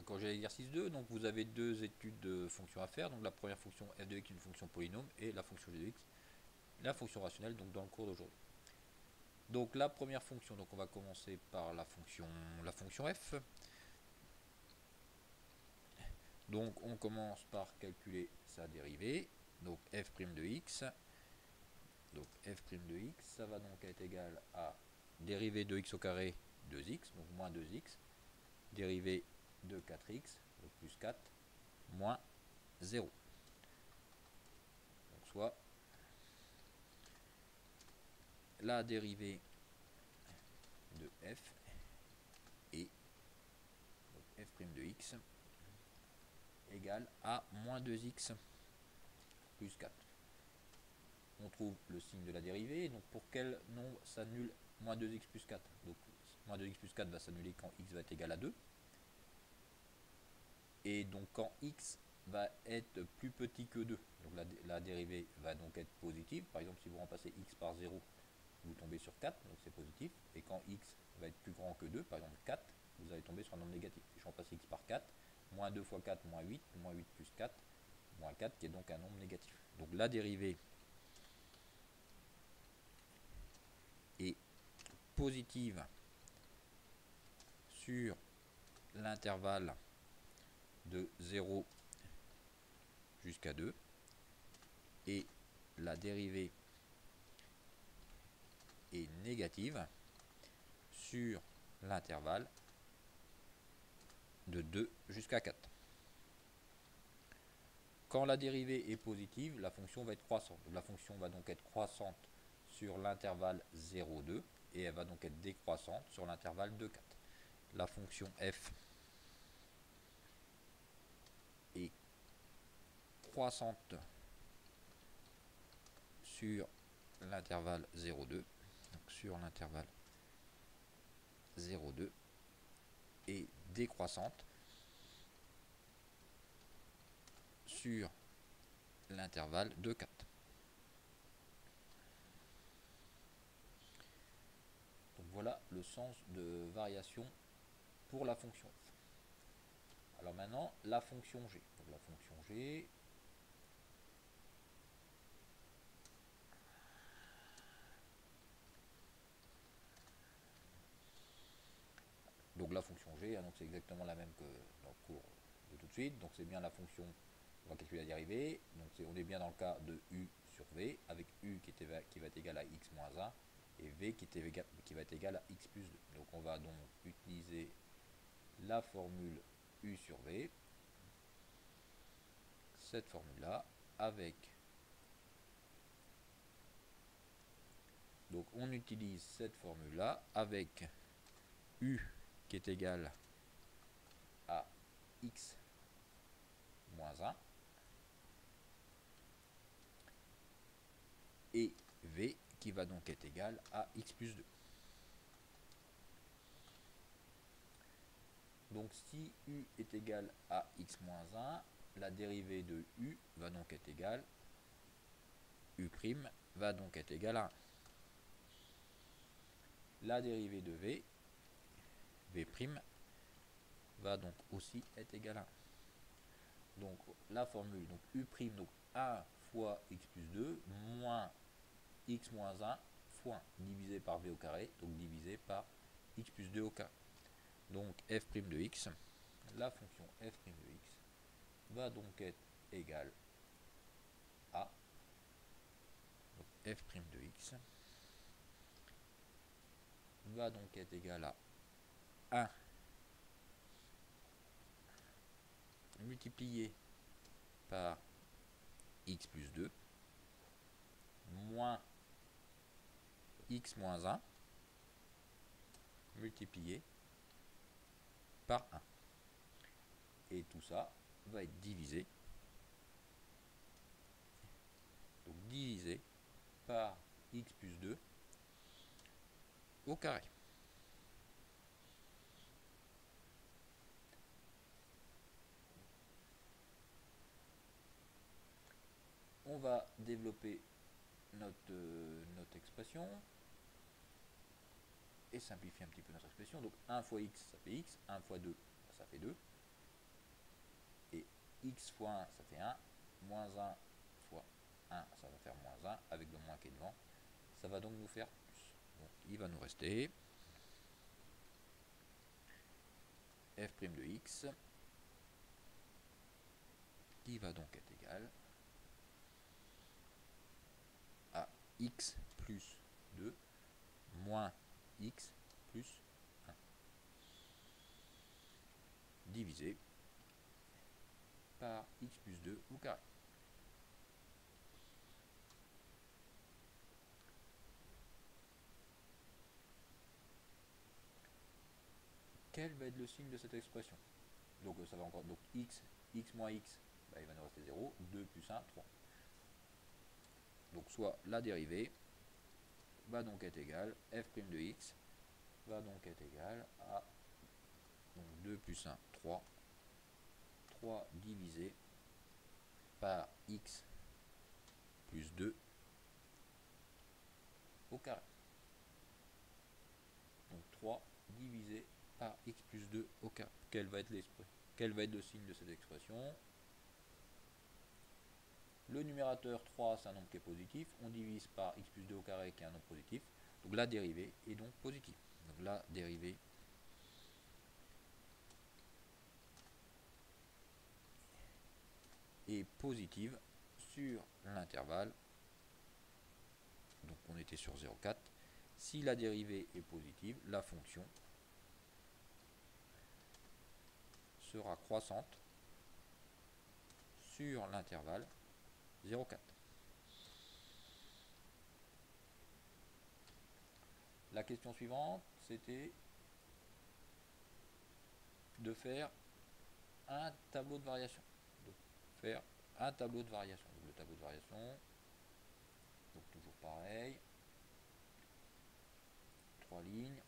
quand j'ai l'exercice 2, donc vous avez deux études de fonctions à faire. Donc la première fonction f de x, une fonction polynôme, et la fonction g de x, la fonction rationnelle, donc dans le cours d'aujourd'hui. Donc la première fonction, donc on va commencer par la fonction f. Donc on commence par calculer sa dérivée. Donc f' de x. Donc f' de x, ça va donc être égal à dérivée de x au carré 2x, donc moins 2x, dérivée de 4x, donc plus 4, moins 0. Donc soit la dérivée de f est donc f' de x égale à moins 2x plus 4. On trouve le signe de la dérivée, donc pour quel nombre s'annule moins 2x plus 4? Donc moins 2x plus 4 va s'annuler quand x va être égal à 2. Et donc quand x va être plus petit que 2, donc la dérivée va donc être positive. Par exemple, si vous remplacez x par 0, vous tombez sur 4, donc c'est positif. Et quand x va être plus grand que 2, par exemple 4, vous allez tomber sur un nombre négatif. Si je remplace x par 4, moins 2 fois 4, moins 8 plus 4, moins 4, qui est donc un nombre négatif. Donc la dérivée est positive sur l'intervalle de 0 jusqu'à 2, et la dérivée est négative sur l'intervalle de 2 jusqu'à 4. Quand la dérivée est positive, la fonction va être croissante. La fonction va donc être croissante sur l'intervalle 0, 2, et elle va donc être décroissante sur l'intervalle 2, 4. La fonction f est croissante sur l'intervalle 0,2, donc sur l'intervalle 0,2, et décroissante sur l'intervalle 2, 4. Donc voilà le sens de variation pour la fonction f. Alors maintenant, la fonction g. Donc la fonction g, donc la fonction g, donc c'est exactement la même que dans le cours de tout de suite. Donc c'est bien la fonction, on va calculer la dérivée. Donc on est bien dans le cas de u sur v, avec u qui va être égal à x moins 1, et v qui va être égal à x plus 2. Donc on va donc utiliser la formule u sur v, cette formule-là, avec... Donc on utilise cette formule-là avec u qui est égal à x moins 1 et v qui va donc être égal à x plus 2. Donc si u est égal à x moins 1, la dérivée de u va donc être égale, u' va donc être égale à 1. La dérivée de v, v' va donc aussi être égale à 1. Donc la formule, donc u', donc 1 fois x plus 2 moins x moins 1 fois 1 divisé par v au carré, donc divisé par x plus 2 au carré. Donc f' de x, la fonction f' de x va donc être égale à, donc f' de x va donc être égal à 1 multiplié par x plus 2 moins x moins 1 multiplié par 1. Et tout ça va être divisé, donc divisé par x plus 2 au carré. On va développer notre expression et simplifier un petit peu notre expression. Donc 1 fois x, ça fait x, 1 fois 2, ça fait 2. x fois 1, ça fait 1. Moins 1 fois 1, ça va faire moins 1, avec le moins qui est devant. Ça va donc nous faire plus. Donc il va nous rester f' de x, qui va donc être égal à x plus 2 moins x plus 1 divisé par x plus 2 au carré. Quel va être le signe de cette expression? Donc ça va encore, donc x moins x, bah, il va nous rester 0, 2 plus 1, 3. Donc soit la dérivée va donc être égale, f' de x va donc être égal à donc 2 plus 1, 3, 3 divisé par x plus 2 au carré. Donc 3 divisé par x plus 2 au carré. Quel va être le signe de cette expression? Le numérateur 3, c'est un nombre qui est positif. On divise par x plus 2 au carré, qui est un nombre positif. Donc la dérivée est donc positive. Donc la dérivée est positive sur l'intervalle. Donc on était sur 0,4. Si la dérivée est positive, la fonction sera croissante sur l'intervalle 0,4. La question suivante, c'était de faire un tableau de variation. Donc le tableau de variation, donc toujours pareil, 3 lignes.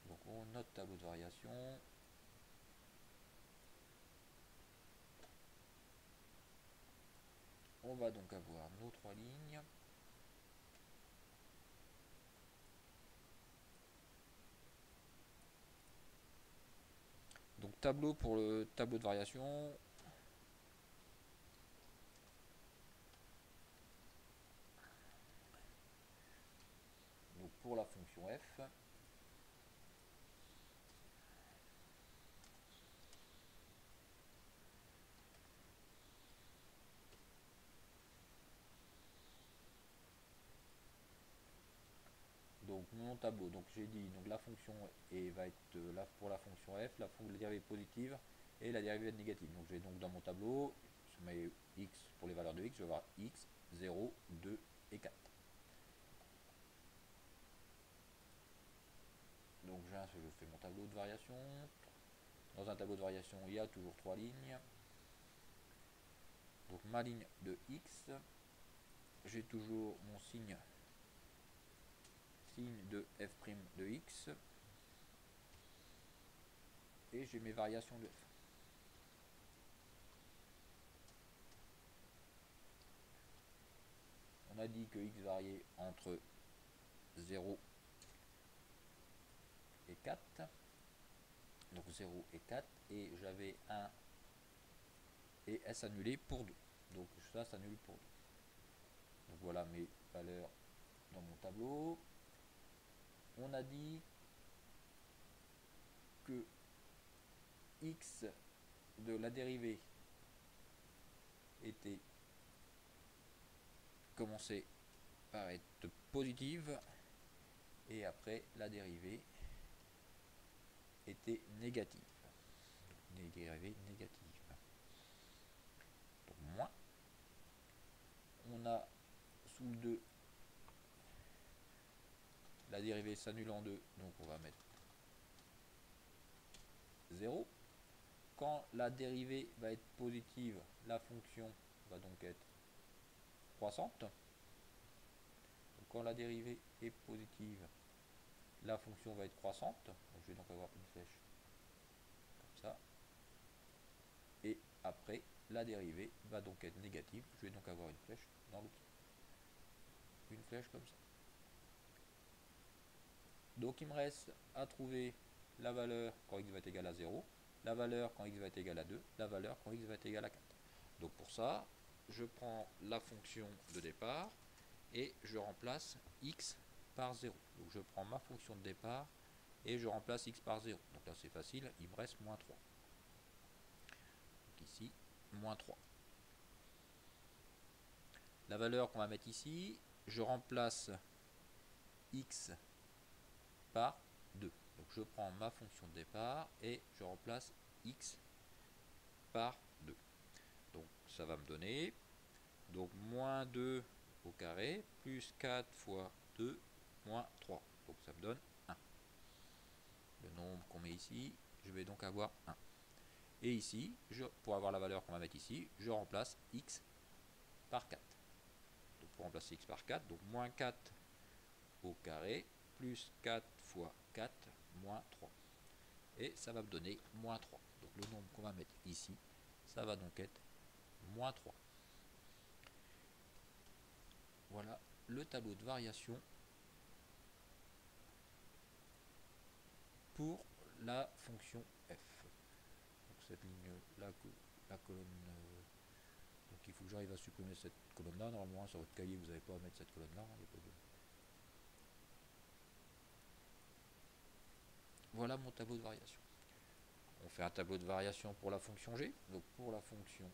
Donc notre tableau de variation. On va donc avoir nos 3 lignes. Donc tableau pour le tableau de variation. Donc pour la fonction f. Donc mon tableau, donc j'ai dit donc la fonction va être là pour la fonction f, la dérivée positive et la dérivée négative. Donc j'ai donc dans mon tableau, je mets x pour les valeurs de x, je vais avoir x, 0, 2 et 4. Donc je fais mon tableau de variation. Dans un tableau de variation, il y a toujours 3 lignes. Donc ma ligne de x, j'ai toujours mon signe de f' de x, et j'ai mes variations de f. On a dit que x variait entre 0 et 4, donc 0 et 4, et j'avais 1 et s annulé pour 2. Donc ça s'annule pour 2. Donc voilà mes valeurs dans mon tableau. On a dit que x de la dérivée était commencé par être positive, et après la dérivée était négative. Donc, dérivée négative. Donc moins. On a sous le 2, la dérivée s'annule en 2, donc on va mettre 0. Quand la dérivée va être positive, la fonction va donc être croissante. Donc, quand la dérivée est positive, la fonction va être croissante. Donc je vais donc avoir une flèche comme ça. Et après, la dérivée va donc être négative. Je vais donc avoir une flèche dans l'autre sens. Une flèche comme ça. Donc il me reste à trouver la valeur quand x va être égal à 0. la valeur quand x va être égal à 2, la valeur quand x va être égal à 4. Donc pour ça, je prends la fonction de départ et je remplace x par 0. Donc je prends ma fonction de départ et je remplace x par 0. Donc là c'est facile, il me reste moins 3. Donc ici, moins 3. La valeur qu'on va mettre ici, je remplace x par 2. Donc je prends ma fonction de départ et je remplace x par 2. Donc ça va me donner donc moins 2 au carré plus 4 fois 2 moins 3. Donc ça me donne 1. Le nombre qu'on met ici, je vais donc avoir 1. Et ici, pour avoir la valeur qu'on va mettre ici, je remplace x par 4. Donc pour remplacer x par 4, donc moins 4 au carré plus 4 fois 4 moins 3. Et ça va me donner moins 3. Donc le nombre qu'on va mettre ici, ça va donc être moins 3. Voilà le tableau de variation pour la fonction f. Donc cette ligne là, la colonne, donc il faut que j'arrive à supprimer cette colonne là. Normalement sur votre cahier vous n'avez pas à mettre cette colonne là. Voilà mon tableau de variation. On fait un tableau de variation pour la fonction g. Donc pour la fonction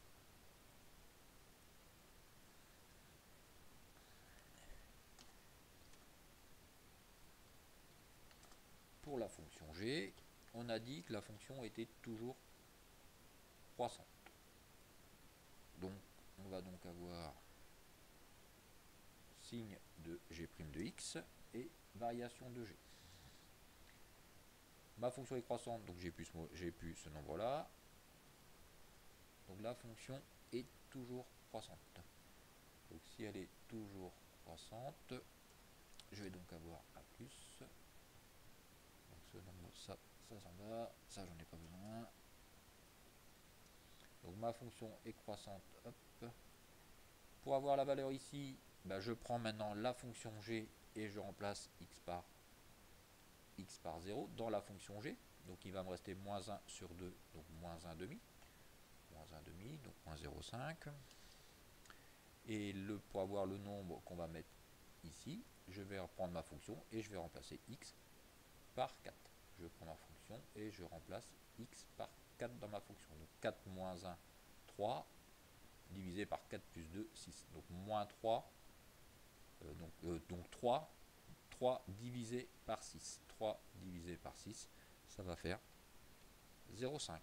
g, on a dit que la fonction était toujours croissante. Donc on va donc avoir signe de g' de x et variation de g. Ma fonction est croissante, donc j'ai plus ce nombre là. Donc la fonction est toujours croissante. Donc si elle est toujours croissante, je vais donc avoir a plus. Donc ce nombre, ça s'en va, ça j'en ai pas besoin. Donc ma fonction est croissante. Hop. Pour avoir la valeur ici, je prends maintenant la fonction g et je remplace x par 0 dans la fonction g. Donc il va me rester moins 1 sur 2, donc moins 1 demi. Moins 1 demi, donc moins 0,5. Et pour avoir le nombre qu'on va mettre ici, je vais reprendre ma fonction et je vais remplacer x par 4. Je prends ma fonction et je remplace x par 4 dans ma fonction. Donc 4 moins 1, 3, divisé par 4 plus 2, 6. Donc moins 3, donc 3 divisé par 6. 3 divisé par 6, ça va faire 0,5.